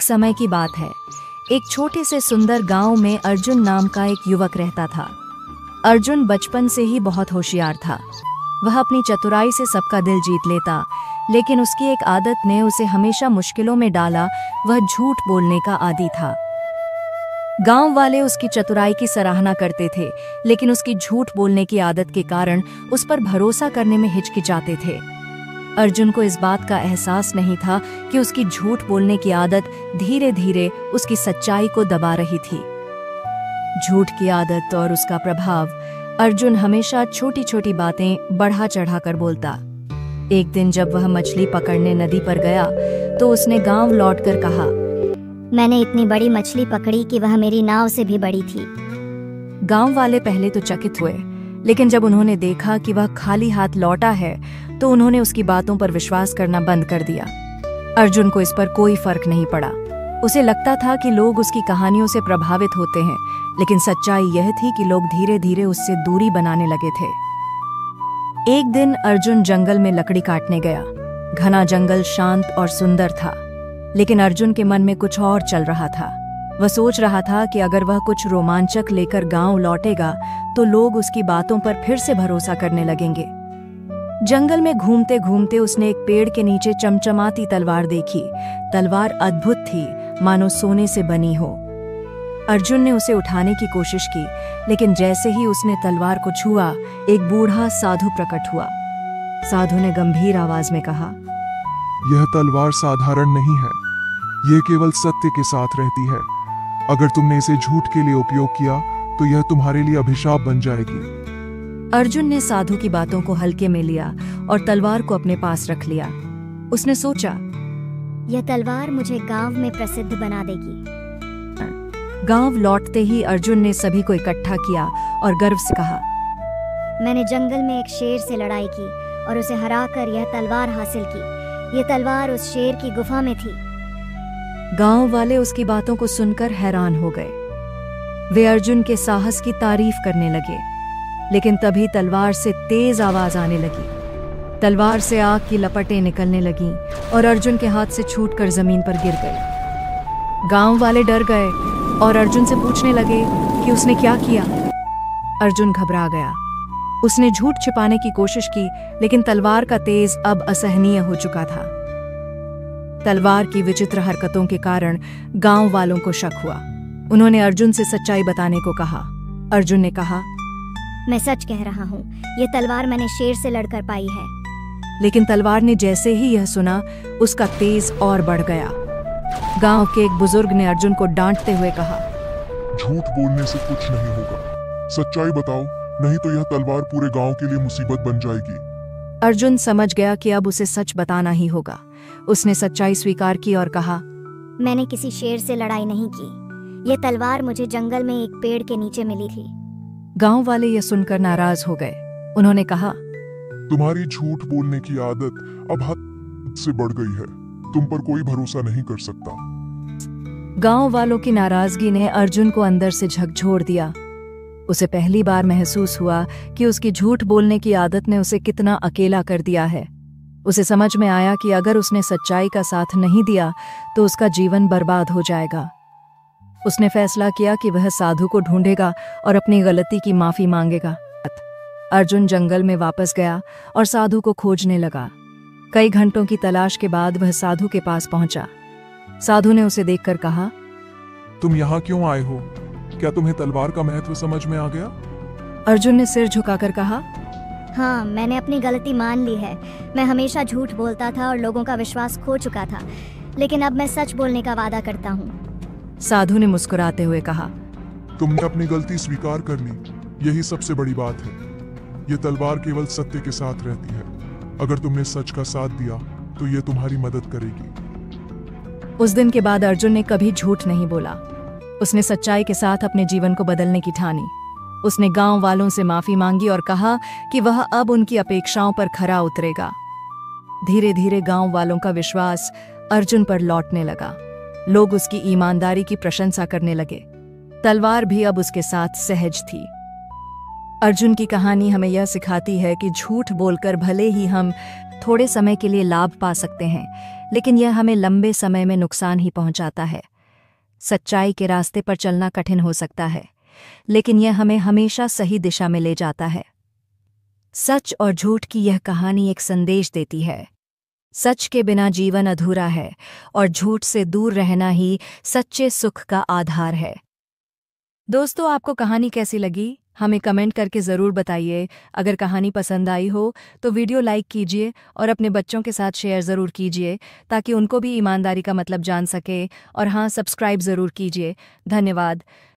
समय की बात है। एक छोटे से सुंदर गांव में अर्जुन नाम का एक युवक रहता था। अर्जुन बचपन से ही बहुत होशियार था। वह अपनी चतुराई से सबका दिल जीत लेता, लेकिन उसकी एक आदत ने उसे हमेशा मुश्किलों में डाला। वह झूठ बोलने का आदी था। गांव वाले उसकी चतुराई की सराहना करते थे, लेकिन उसकी झूठ बोलने की आदत के कारण उस पर भरोसा करने में हिचकिचाते थे। अर्जुन को इस बात का एहसास नहीं था कि उसकी झूठ बोलने की आदत धीरे धीरे उसकी सच्चाई को दबा रही थी। झूठ की आदत और उसका प्रभाव। अर्जुन हमेशा छोटी छोटी बातें बढ़ा चढ़ा कर बोलता। एक दिन जब वह मछली पकड़ने नदी पर गया तो उसने गांव लौटकर कहा, मैंने इतनी बड़ी मछली पकड़ी कि वह मेरी नाव से भी बड़ी थी। गांव वाले पहले तो चकित हुए, लेकिन जब उन्होंने देखा कि वह खाली हाथ लौटा है तो उन्होंने उसकी बातों पर विश्वास करना बंद कर दिया। अर्जुन को इस पर कोई फर्क नहीं पड़ा। उसे लगता था कि लोग उसकी कहानियों से प्रभावित होते हैं, लेकिन सच्चाई यह थी कि लोग धीरे धीरे उससे दूरी बनाने लगे थे। एक दिन अर्जुन जंगल में लकड़ी काटने गया। घना जंगल शांत और सुंदर था, लेकिन अर्जुन के मन में कुछ और चल रहा था। वह सोच रहा था कि अगर वह कुछ रोमांचक लेकर गांव लौटेगा तो लोग उसकी बातों पर फिर से भरोसा करने लगेंगे। जंगल में घूमते घूमते उसने एक पेड़ के नीचे चमचमाती तलवार देखी। तलवार अद्भुत थी, मानो सोने से बनी हो। अर्जुन ने उसे उठाने की कोशिश की, लेकिन जैसे ही उसने तलवार को छुआ, एक बूढ़ा साधु प्रकट हुआ। साधु ने गंभीर आवाज में कहा, यह तलवार साधारण नहीं है, यह केवल सत्य के साथ रहती है। अगर तुमने इसे झूठ के लिए उपयोग किया तो यह तुम्हारे लिए अभिशाप बन जाएगी। अर्जुन ने साधु की बातों को हल्के में लिया और तलवार को अपने पास रख लिया। उसने सोचा, यह तलवार मुझे गांव में प्रसिद्ध बना देगी। गांव लौटते ही अर्जुन ने सभी को इकट्ठा किया और गर्व से कहा, मैंने जंगल में एक शेर से लड़ाई की और उसे हराकर यह तलवार हासिल की। यह तलवार उस शेर की गुफा में थी। गांव वाले उसकी बातों को सुनकर हैरान हो गए। वे अर्जुन के साहस की तारीफ करने लगे, लेकिन तभी तलवार से तेज आवाज आने लगी। तलवार से आग की लपटें निकलने लगीं और अर्जुन के हाथ से छूटकर जमीन पर गिर गई। गांव वाले डर गए और अर्जुन से पूछने लगे कि उसने क्या किया। अर्जुन घबरा गया। उसने झूठ छिपाने की कोशिश की, लेकिन तलवार का तेज अब असहनीय हो चुका था। तलवार की विचित्र हरकतों के कारण गांव वालों को शक हुआ। उन्होंने अर्जुन से सच्चाई बताने को कहा। अर्जुन ने कहा, मैं सच कह रहा हूँ, यह तलवार मैंने शेर से लड़कर पाई है। लेकिन तलवार ने जैसे ही यह सुना, उसका तेज और बढ़ गया। गांव के एक बुजुर्ग ने अर्जुन को डांटते हुए कहा, झूठ बोलने से कुछ नहीं होगा, सच्चाई बताओ, नहीं तो यह तलवार पूरे गांव के लिए मुसीबत बन जाएगी। अर्जुन समझ गया कि अब उसे सच बताना ही होगा। उसने सच्चाई स्वीकार की और कहा, मैंने किसी शेर से लड़ाई नहीं की। यह तलवार मुझे जंगल में एक पेड़ के नीचे मिली थी। गांव वाले यह सुनकर नाराज हो गए। उन्होंने कहा, तुम्हारी झूठ बोलने की आदत अब हद से बढ़ गई है, तुम पर कोई भरोसा नहीं कर सकता। गांव वालों की नाराजगी ने अर्जुन को अंदर से झकझोर दिया। उसे पहली बार महसूस हुआ कि उसकी झूठ बोलने की आदत ने उसे कितना अकेला कर दिया है। उसे समझ में आया कि अगर उसने सच्चाई का साथ नहीं दिया तो उसका जीवन बर्बाद हो जाएगा। उसने फैसला किया कि वह साधु को ढूंढेगा और अपनी गलती की माफी मांगेगा। अर्जुन जंगल में वापस गया और साधु को खोजने लगा। कई घंटों की तलाश के बाद वह साधु के पास पहुंचा। साधु ने उसे देखकर कहा, तुम यहाँ क्यों आए हो? क्या तुम्हें तलवार का महत्व समझ में आ गया? अर्जुन ने सिर झुकाकर कहा, हाँ, मैंने अपनी गलती मान ली है। मैं हमेशा झूठ बोलता था और लोगों का विश्वास खो चुका था, लेकिन अब मैं सच बोलने का वादा करता हूँ। साधु ने मुस्कुराते हुए कहा, तुमने अपनी गलती स्वीकार कर ली, यही सबसे बड़ी बात है। ये तलवार केवल सत्य के साथ रहती है। अगर तुमने सच का साथ दिया तो ये तुम्हारी मदद करेगी। उस दिन के बाद अर्जुन ने कभी झूठ नहीं बोला। उसने सच्चाई के साथ अपने जीवन को बदलने की ठानी। उसने गांव वालों से माफी मांगी और कहा कि वह अब उनकी अपेक्षाओं पर खरा उतरेगा। धीरे धीरे गांव वालों का विश्वास अर्जुन पर लौटने लगा। लोग उसकी ईमानदारी की प्रशंसा करने लगे। तलवार भी अब उसके साथ सहज थी। अर्जुन की कहानी हमें यह सिखाती है कि झूठ बोलकर भले ही हम थोड़े समय के लिए लाभ पा सकते हैं, लेकिन यह हमें लंबे समय में नुकसान ही पहुंचाता है। सच्चाई के रास्ते पर चलना कठिन हो सकता है, लेकिन यह हमें हमेशा सही दिशा में ले जाता है। सच और झूठ की यह कहानी एक संदेश देती है। सच के बिना जीवन अधूरा है और झूठ से दूर रहना ही सच्चे सुख का आधार है। दोस्तों, आपको कहानी कैसी लगी? हमें कमेंट करके ज़रूर बताइए। अगर कहानी पसंद आई हो तो वीडियो लाइक कीजिए और अपने बच्चों के साथ शेयर ज़रूर कीजिए ताकि उनको भी ईमानदारी का मतलब जान सके। और हाँ, सब्सक्राइब ज़रूर कीजिए। धन्यवाद।